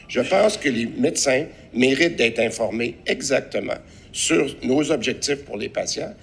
Je pense que les médecins méritent d'être informés exactement sur nos objectifs pour les patients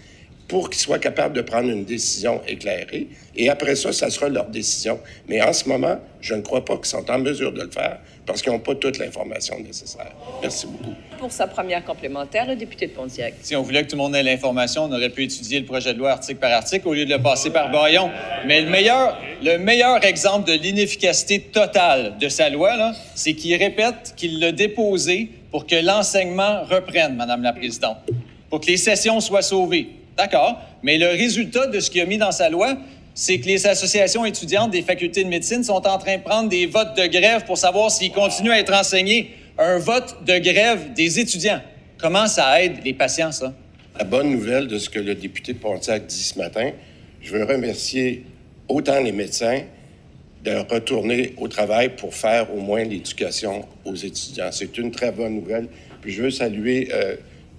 pour qu'ils soient capables de prendre une décision éclairée. Et après ça, ça sera leur décision. Mais en ce moment, je ne crois pas qu'ils sont en mesure de le faire parce qu'ils n'ont pas toute l'information nécessaire. Merci beaucoup. Pour sa première complémentaire, le député de Pontiac. Si on voulait que tout le monde ait l'information, on aurait pu étudier le projet de loi article par article au lieu de le passer par bâillon. Mais le meilleur exemple de l'inefficacité totale de sa loi, là, c'est qu'il répète qu'il l'a déposé pour que l'enseignement reprenne, Madame la Présidente, pour que les sessions soient sauvées. D'accord, mais le résultat de ce qu'il a mis dans sa loi, c'est que les associations étudiantes des facultés de médecine sont en train de prendre des votes de grève pour savoir s'ils continuent à être enseignés. Un vote de grève des étudiants. Comment ça aide les patients, ça? La bonne nouvelle de ce que le député de Pontiac dit ce matin, je veux remercier autant les médecins de retourner au travail pour faire au moins l'éducation aux étudiants. C'est une très bonne nouvelle. Puis je veux saluer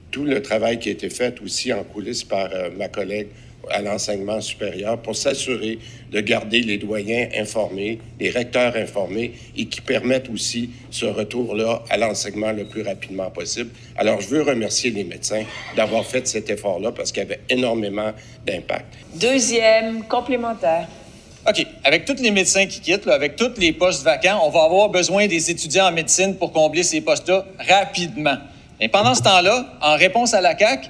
tout le travail qui a été fait aussi en coulisses par ma collègue à l'enseignement supérieur pour s'assurer de garder les doyens informés, les recteurs informés et qui permettent aussi ce retour-là à l'enseignement le plus rapidement possible. Alors, je veux remercier les médecins d'avoir fait cet effort-là parce qu'il y avait énormément d'impact. Deuxième complémentaire. OK. Avec tous les médecins qui quittent, là, avec tous les postes vacants, on va avoir besoin des étudiants en médecine pour combler ces postes-là rapidement. Et pendant ce temps-là, en réponse à la CAQ,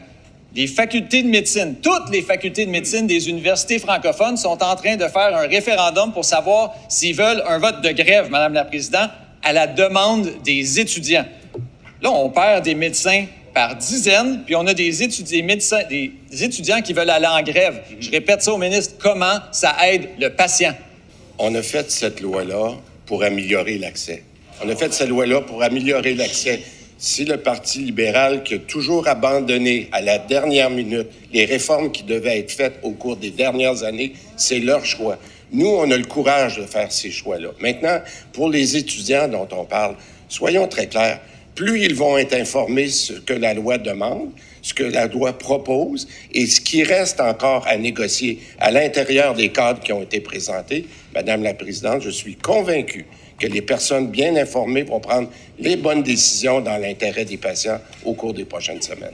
les facultés de médecine, toutes les facultés de médecine des universités francophones sont en train de faire un référendum pour savoir s'ils veulent un vote de grève, Madame la Présidente, à la demande des étudiants. Là, on perd des médecins par dizaines, puis on a des étudiants qui veulent aller en grève. Je répète ça au ministre, comment ça aide le patient? On a fait cette loi-là pour améliorer l'accès. On a fait cette loi-là pour améliorer l'accès. Si le Parti libéral, qui a toujours abandonné à la dernière minute les réformes qui devaient être faites au cours des dernières années, c'est leur choix. Nous, on a le courage de faire ces choix-là. Maintenant, pour les étudiants dont on parle, soyons très clairs. Plus ils vont être informés ce que la loi demande, ce que la loi propose et ce qui reste encore à négocier à l'intérieur des cadres qui ont été présentés, Madame la Présidente, je suis convaincu que les personnes bien informées vont prendre les bonnes décisions dans l'intérêt des patients au cours des prochaines semaines.